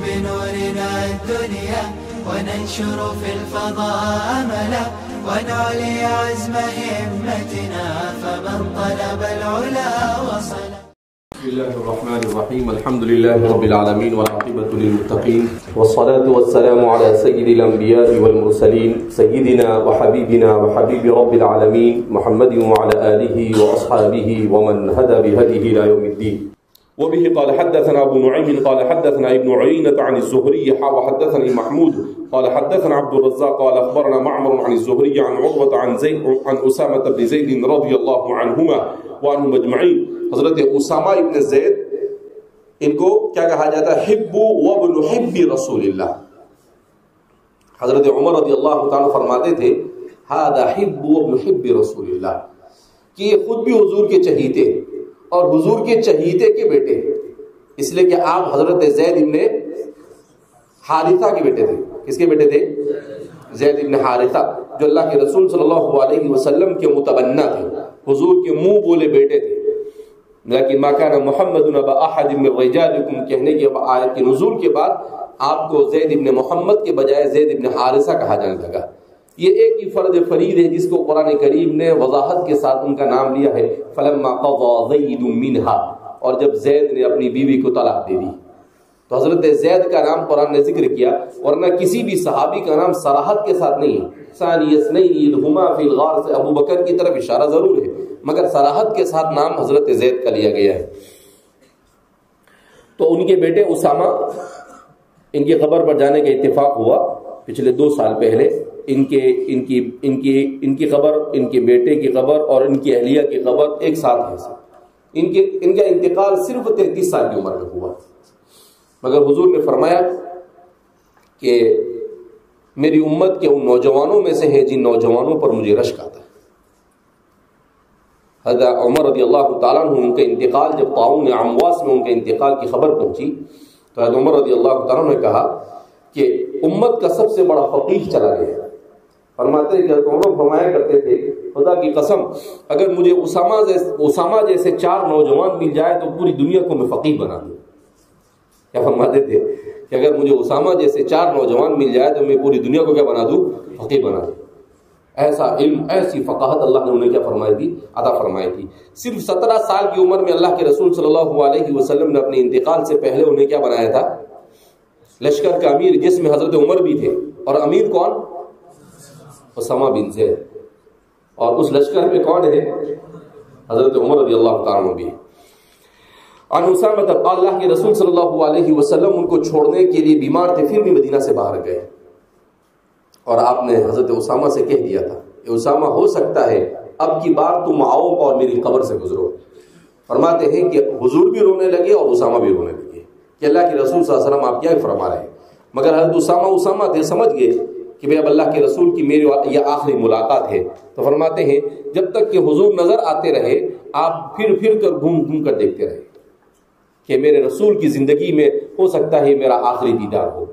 بنورنا الدنيا وننشر في الفضاء أملا ونعلي عزم همتنا فمن طلب العلا وصل. بسم الله الرحمن الرحيم. الحمد لله رب العالمين والعاقبة للمتقين والصلاة والسلام على سيد الأنبياء والمرسلين سيدنا وحبيبنا وحبيب رب العالمين محمد وعلى آله وأصحابه ومن هدى بهديه إلى يوم الدين. وبه قال حدثنا أبو نعيم قال حدثنا ابن عيينة عن الزهري وحدثني محمود قال حدثنا عبد الرزاق قال أخبرنا معمر عن الزهري عن عروة عن أسامة بن زيد رضي الله عنهما وعنهم أجمعين. حضرت اسامہ ابن زید ان کو کیا کہا جاتا ہے؟ حب وابن حب رسول اللہ. حضرت عمر رضی اللہ تعالیٰ فرماتے تھے هذا حب وابن حب رسول اللہ، کہ یہ خود بھی حضور کے چہیتے اور حضور کے چہیتے کے بیٹے، اس لیے کہ آپ حضرت زید ابن حارثہ کے بیٹے تھے. کس کے بیٹے تھے؟ زید ابن حارثہ، جو اللہ کے رسول صلی اللہ علیہ وسلم کے متبنہ تھے، حضور کے منہ بولے بیٹے تھے. لیکن ما کان محمد ابا احد من رجالکم کہنے کے آیت کے نزول کے بعد آپ کو زید ابن محمد کے بجائے زید ابن حارثہ کہا جانے لگا. یہ ایک ہی فرد فرید ہے جس کو قرآن کریم نے وضاحت کے ساتھ ان کا نام لیا ہے فلما قضى زید منها، اور جب زید نے اپنی بیوی کو طلاق دے دی تو حضرت زید کا نام قرآن نے ذکر کیا، ورنہ کسی بھی صحابی کا نام صراحت کے ساتھ نہیں ہے. ثانی اثنین اذ ہما فی الغار سے ابو بکر کی طرف اشارہ ضرور ہے، مگر صراحت کے ساتھ نام حضرت زید کا لیا گیا ہے. تو ان کے بیٹے اسامہ، ان کی قبر پر جانے کا اتفاق ہوا پچھلے 2 سال پہلے. ان کی قبر، ان کے بیٹے کی قبر اور ان کی اہلیہ کی قبر ایک ساتھ ہے. ان کا انتقال صرف 33 سال کی عمر میں ہوا، مگر حضور نے فرمایا کہ میری امت کے ان نوجوانوں میں سے ہے جن نوجوانوں پر مجھے رشک آتا ہے. حضرت عمر رضی اللہ تعالیٰ عنہ ان کا انتقال، جب طاعون امواس میں ان کے انتقال کی خبر پہنچی تو حضرت عمر رضی اللہ تعالیٰ عنہ نے کہا کہ امت کا سب سے بڑا فقیہ چلا گیا. فرماتے ہیں کہ حضرت عمر فرمایا کرتے تھے خدا کی قسم اگر مجھے اسامہ جیسے 4 نوجوان مل جائے تو پوری دنیا کو میں فقیہ بنا دوں. کیا فرماتے تھے کہ اگر مجھے اسامہ جیسے 4 نوجوان مل جائے تو میں پوری دنیا کو کیا بنا دوں؟ فقیہ بنا دوں. ایسا علم، ایسی فقاہت اللہ نے انہیں کیا فرمائی تھی؟ عطا فرمائی تھی. صرف 17 سال کی عمر میں اللہ کے رسول صلی اللہ علیہ وسلم نے اپنے انتقال سے پہلے انہیں کیا بنایا تھا؟ لشکر کا امیر، جس میں حضرت عمر بھی تھے. اور امیر کون؟ اسامہ بن زید. اور اس لشکر میں کون ہے؟ حضرت عمر رضی اللہ تعالیٰ عنہ بھی. عن اسامہ اللہ کے رسول صلی اللہ علیہ وسلم ان کو چھوڑنے کے لیے بیمار تھے، پھر بھی مدینہ سے باہر گئے. اور آپ نے حضرت اسامہ سے کہہ دیا تھا کہ اسامہ ہو سکتا ہے اب کی بار تم آؤ اور میری قبر سے گزرو. فرماتے ہیں کہ حضور بھی رونے لگے اور اسامہ بھی رونے لگے کہ اللہ کے رسول صلی اللہ علیہ وسلم آپ کیا فرما رہے ہیں. مگر حضرت اسامہ تھے، سمجھ گئے کہ بھئی اب اللہ کے رسول کی میری یہ آخری ملاقات ہے. تو فرماتے ہیں جب تک کہ حضور نظر آتے رہے آپ پھر کر گھوم کر دیکھتے رہے کہ میرے رسول کی زندگی میں ہو سکتا ہے میرا آخری دیدار ہو.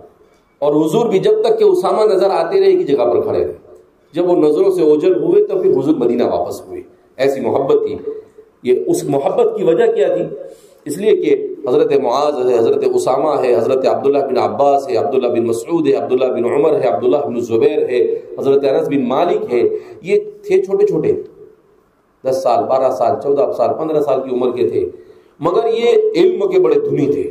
اور حضور بھی جب تک کہ اسامہ نظر آتے رہے کی جگہ پر کھڑے رہے. جب وہ نظروں سے اوجھل ہوئے تو پھر حضور مدینہ واپس ہوئے. ایسی محبت تھی. یہ اس محبت کی وجہ کیا تھی؟ اس لیے کہ حضرت معاذ ہے، حضرت اسامہ ہے، حضرت عبداللہ بن عباس ہے، عبداللہ بن مسعود ہے، عبداللہ بن عمر ہے، عبداللہ بن زبیر ہے، حضرت انس بن مالک ہے. یہ تھے چھوٹے 10 سال 12 سال 14 سال 15 سال کی عمر کے تھے، مگر یہ علم کے بڑے دھنی تھے.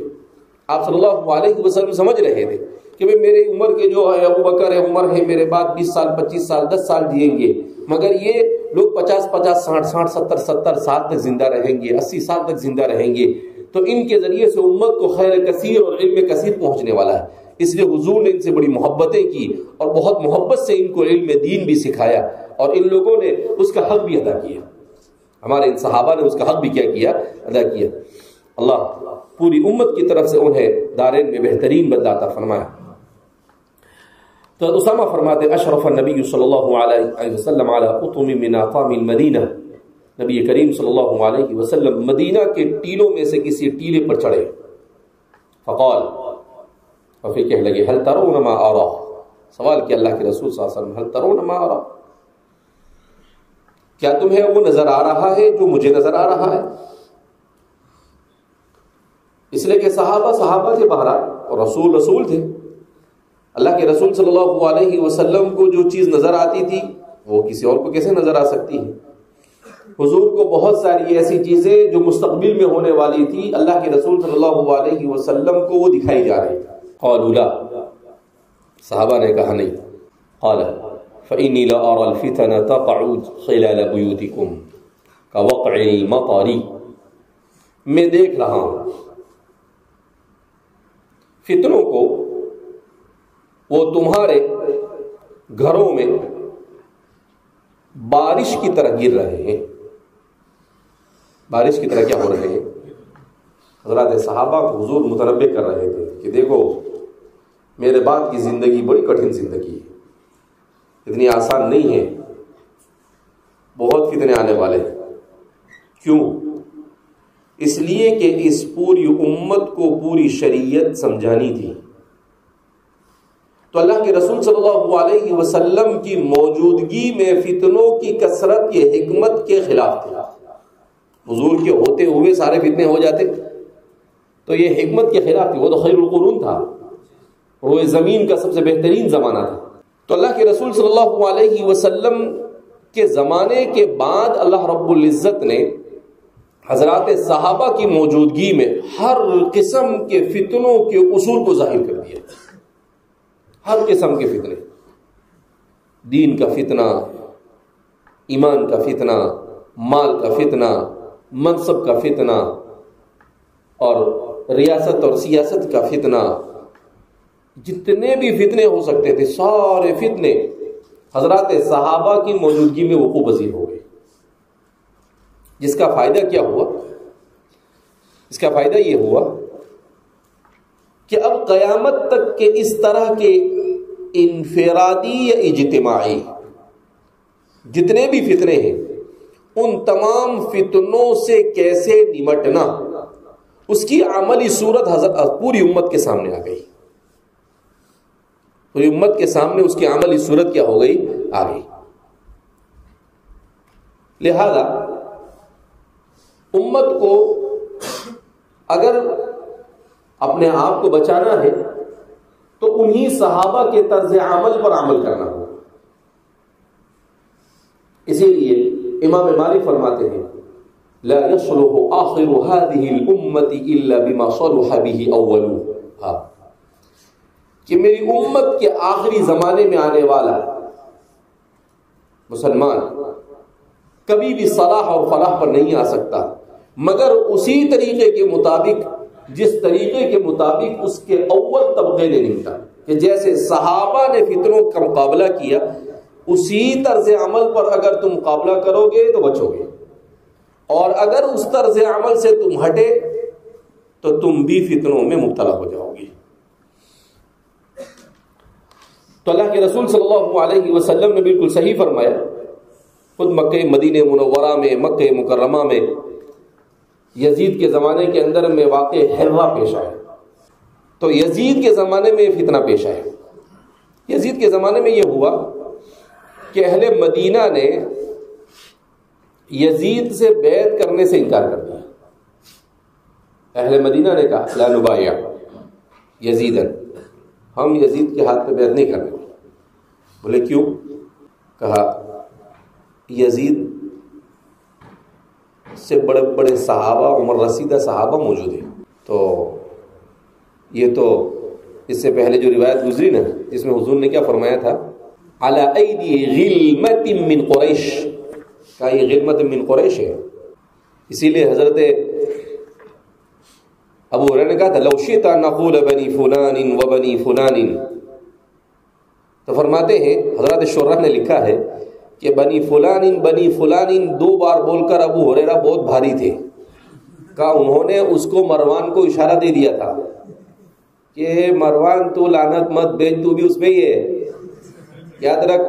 آپ صلی اللہ علیہ وسلم سمجھ رہے تھے کہ میری عمر کے جو ہے ابو بکر ہے، عمر ہے، میرے بعد 20 سال 25 سال 10 سال جئیں گے، مگر یہ لوگ 50 60 70 سال تک زندہ رہیں گے، 80 سال تک زندہ رہیں گے. تو ان کے ذریعے سے امت کو خیر کثیر اور علم کثیر پہنچنے والا ہے. اس لیے حضور نے ان سے بڑی محبتیں کی اور بہت محبت سے ان کو علم دین بھی سکھایا، اور ان لوگوں نے اس کا حق بھی ادا کیا. ہمارے ان صحابہ نے اس کا حق بھی کیا ادا کیا. اللہ پوری امت کی طرف سے انہیں دارین میں بہترین بدلہ عطا فرمایا. تو اسامہ فرماتے اشرف النبی صلی اللہ علیہ وسلم علی اطم من اطام المدینہ. نبی کریم صلی اللہ علیہ وسلم مدینہ کے ٹیلوں میں سے کسی ٹیلے پر چڑھے. فقال، اور پھر کہنے لگے هل ترون ما ارى. سوال کیا اللہ کے رسول صلی اللہ علیہ وسلم هل ترون ما ارى، کیا تمہیں وہ نظر آ رہا ہے جو مجھے نظر آ رہا ہے؟ اس لیے کہ صحابہ کے بہرحال رسول تھے. اللہ کے رسول صلی اللہ علیہ وسلم کو جو چیز نظر آتی تھی وہ کسی اور کو کیسے نظر آ سکتی ہے؟ حضور کو بہت ساری ایسی چیزیں جو مستقبل میں ہونے والی تھی اللہ کے رسول صلی اللہ علیہ وسلم کو وہ دکھائی جا رہی. قالوا لا، صحابہ نے کہا نہیں. قال فإني لأرى الفتن تقع خلال بيوتكم كوقع المطر، میں دیکھ رہا ہوں فتنوں کو وہ تمہارے گھروں میں بارش کی طرح گر رہے ہیں. بارش کی طرح کیا ہو رہے ہیں؟ حضرات صحابہ کو حضور متنبہ کر رہے تھے کہ دیکھو میرے بعد کی زندگی بڑی کٹھن زندگی ہے، اتنی آسان نہیں ہے، بہت فتنے آنے والے ہیں. کیوں؟ اس لیے کہ اس پوری امت کو پوری شریعت سمجھانی تھی. تو اللہ کے رسول صلی اللہ علیہ وسلم کی موجودگی میں فتنوں کی کثرت یہ حکمت کے خلاف تھی. حضور کے ہوتے ہوئے سارے فتنے ہو جاتے تو یہ حکمت کے خلاف تھی. وہ تو خیر القرون تھا، روئے زمین کا سب سے بہترین زمانہ تھا. تو اللہ کے رسول صلی اللہ علیہ وسلم کے زمانے کے بعد اللہ رب العزت نے حضرات صحابہ کی موجودگی میں ہر قسم کے فتنوں کے اصول کو ظاہر کر دیا. ہر قسم کے فتنے، دین کا فتنہ، ایمان کا فتنہ، مال کا فتنہ، منصب کا فتنہ اور ریاست اور سیاست کا فتنہ، جتنے بھی فتنے ہو سکتے تھے سارے فتنے حضرات صحابہ کی موجودگی میں وقوع پذیر ہو گئے. جس کا فائدہ کیا ہوا؟ اس کا فائدہ یہ ہوا کہ اب قیامت تک کے اس طرح کے انفرادی یا اجتماعی جتنے بھی فتنے ہیں ان تمام فتنوں سے کیسے نمٹنا، اس کی عملی صورت پوری امت کے سامنے آ گئی. پوری امت کے سامنے اس کی عملی صورت کیا ہو گئی؟ آ گئی. لہذا امت کو اگر اپنے آپ کو بچانا ہے تو انہی صحابہ کے طرز عمل پر عمل کرنا ہوگا. اسی لیے امام مالک فرماتے ہیں لا يصلح آخر هذه الامة الا بما صلح به اولها، کہ میری امت کے آخری زمانے میں آنے والا مسلمان کبھی بھی صلاح اور فلاح پر نہیں آ سکتا مگر اسی طریقے کے مطابق جس طریقے کے مطابق اس کے اول طبقے نے نمٹا. کہ جیسے صحابہ نے فتنوں کا مقابلہ کیا اسی طرز عمل پر اگر تم مقابلہ کرو گے تو بچو گے، اور اگر اس طرز عمل سے تم ہٹے تو تم بھی فتنوں میں مبتلا ہو جاؤ گے. تو اللہ کے رسول صلی اللہ علیہ وسلم نے بالکل صحیح فرمایا. خود مکہ مدینہ منورہ میں، مکہ مکرمہ میں یزید کے زمانے کے اندر میں واقع حرہ پیش آیا. تو یزید کے زمانے میں فتنہ پیش آیا. یزید کے زمانے میں یہ ہوا کہ اہل مدینہ نے یزید سے بیعت کرنے سے انکار کر دیا. اہل مدینہ نے کہا لا نبایع یزیدن، ہم یزید کے ہاتھ پہ بیعت نہیں کریں گے. بولے کیوں؟ کہا یزید سے بڑے بڑے صحابہ، عمر رسیدہ صحابہ موجود ہیں. تو یہ تو اس سے پہلے جو روایت گزری نا جس میں حضور نے کیا فرمایا تھا، علی ایدی غلمت من قریش، کہا یہ غلمت من قریش ہے. اسی لیے حضرت ابو ہریرہ نے کہا تھا لو شئت ان نقول بنی فلان و بنی فلان، تو فرماتے ہیں حضرت شرح نے لکھا ہے کہ بنی فلان دو بار بول کر ابو ہریرہ بہت بھاری تھے. کہا انہوں نے اس کو مروان کو اشارہ دے دیا تھا کہ مروان تو لعنت مت بیچ، تو بھی اس میں ہی ہے. یاد رکھ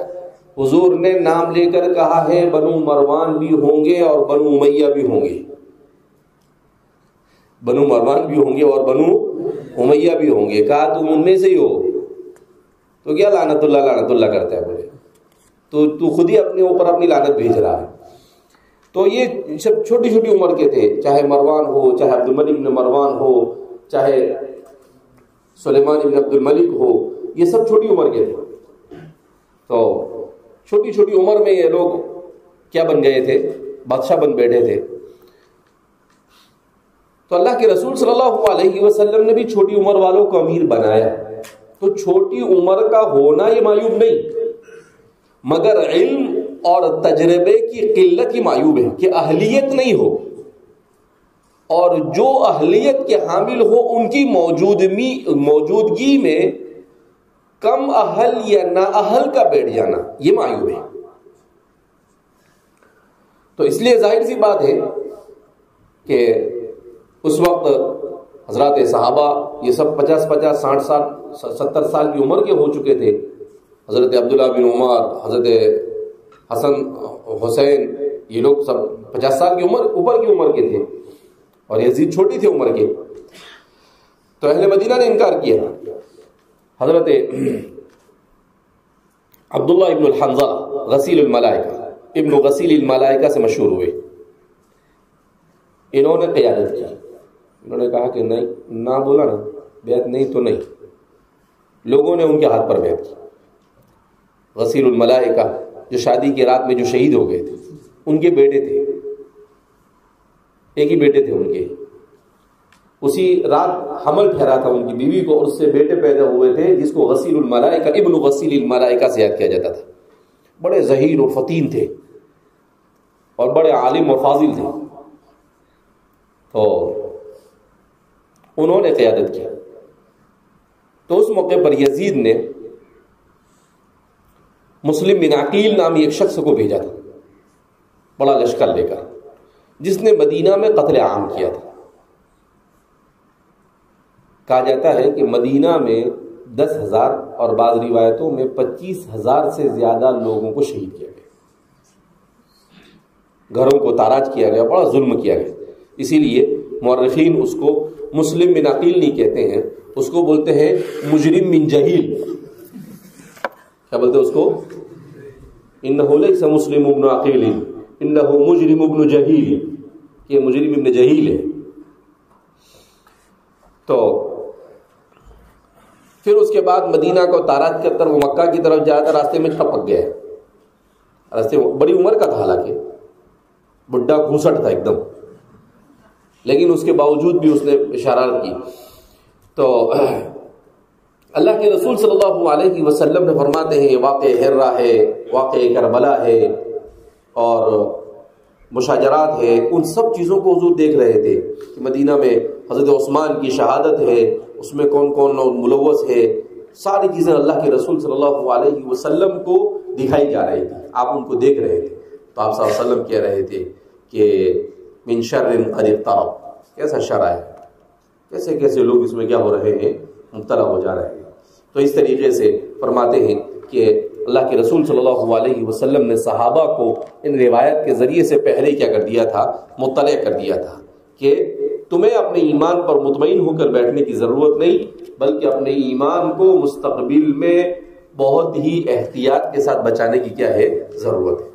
حضور نے نام لے کر کہا ہے بنو مروان بھی ہوں گے اور بنو امیہ بھی ہوں گے. بنو مروان بھی ہوں گے اور بنو امیہ بھی ہوں گے. کہا تم ان میں سے ہی ہو تو کیا لعنت اللہ کرتا ہے؟ بولے تو خود ہی اپنے اوپر اپنی لعنت بھیج رہا ہے. تو یہ سب چھوٹی چھوٹی عمر کے تھے، چاہے مروان ہو، چاہے عبد الملک بن مروان ہو، چاہے سلیمان ابن عبد الملک ہو، یہ سب چھوٹی عمر کے تھے. تو چھوٹی چھوٹی عمر میں یہ لوگ کیا بن گئے تھے؟ بادشاہ بن بیٹھے تھے. تو اللہ کے رسول صلی اللہ علیہ وسلم نے بھی چھوٹی عمر والوں کو امیر بنایا. تو چھوٹی عمر کا ہونا یہ معیوب نہیں، مگر علم اور تجربے کی قلت ہی معیوب ہے کہ اہلیت نہیں ہو، اور جو اہلیت کے حامل ہو ان کی موجودگی میں کم اہل یا نا اہل کا بیٹھ جانا، یہ معیوب ہے. تو اس لیے ظاہر سی بات ہے کہ اس وقت حضرات صحابہ یہ سب 50-50 60 سال 70 سال کی عمر کے ہو چکے تھے. حضرت عبداللہ بن عمر، حضرت حسن حسین، یہ لوگ سب 50 سال کی عمر اوپر کی عمر کے تھے، اور یزید چھوٹی تھی عمر کے. تو اہل مدینہ نے انکار کیا. حضرت عبداللہ ابن الحنظلہ غسیل الملائکہ، ابن غسیل الملائکہ سے مشہور ہوئے. انہوں نے قیادت کی. انہوں نے کہا کہ نہیں، نہ بولا نا بیعت نہیں تو نہیں. لوگوں نے ان کے ہاتھ پر بیعت کی. غسیل الملائکہ جو شادی کی رات میں جو شہید ہو گئے تھے، ان کے بیٹے تھے، ایک ہی بیٹے تھے ان کے. اسی رات حمل ٹھہرا تھا ان کی بیوی کو، اور اس سے بیٹے پیدا ہوئے تھے جس کو غسیل الملائکہ، ابن غسیل الملائکہ سے یاد کیا جاتا تھا. بڑے ظہیر اور فطین تھے اور بڑے عالم اور فاضل تھے. تو انہوں نے قیادت کی. تو اس موقع پر یزید نے مسلم بن عقیل نامی ایک شخص کو بھیجا تھا، بڑا لشکر لے کر، جس نے مدینہ میں قتل عام کیا تھا. کہا جاتا ہے کہ مدینہ میں 10,000 اور بعض روایتوں میں 25,000 سے زیادہ لوگوں کو شہید کیا گیا، گھروں کو تاراج کیا گیا، بڑا ظلم کیا گیا. اسی لیے مورخین اس کو مسلم بن عقیل نہیں کہتے ہیں، اس کو بولتے ہیں مجرم بن جہیل. کیا بولتے ہیں اس کو؟ انہو لیس مسلم ابن عقیل انہو مجرم ابن جہیل، کہ مجرم ابن جہیل ہے. تو پھر اس کے بعد مدینہ کو تاراج کر وہ مکہ کی طرف جایا تھا، راستے میں ٹپک گیا. راستے میں بڑی عمر کا تھا، حالانکہ بڈھا گھوسٹ تھا ایک دم، لیکن اس کے باوجود بھی اس نے شرارت کی. تو اللہ کے رسول صلی اللہ علیہ وسلم نے فرماتے ہیں واقع ہرہ ہے، واقع کربلا ہے، اور مشاجرات ہے، ان سب چیزوں کو حضور دیکھ رہے تھے کہ مدینہ میں حضرت عثمان کی شہادت ہے، اس میں کون کون ملوث ہے. ساری چیزیں اللہ کے رسول صلی اللہ علیہ وسلم کو دکھائی جا رہی تھی، آپ ان کو دیکھ رہے تھے. تو آپ صلی اللہ علیہ وسلم کہہ رہے تھے کہ من شر قد اقترب، کیسا شر ہے، کیسے کیسے لوگ اس میں کیا ہو رہے ہیں، مبتلا ہو جا رہے ہیں. تو اس طریقے سے فرماتے ہیں کہ اللہ کے رسول صلی اللہ علیہ وسلم نے صحابہ کو ان روایت کے ذریعے سے پہلے کیا کر دیا تھا، مطلع کر دیا تھا کہ تمہیں اپنے ایمان پر مطمئن ہو کر بیٹھنے کی ضرورت نہیں، بلکہ اپنے ایمان کو مستقبل میں بہت ہی احتیاط کے ساتھ بچانے کی کیا ہے، ضرورت ہے.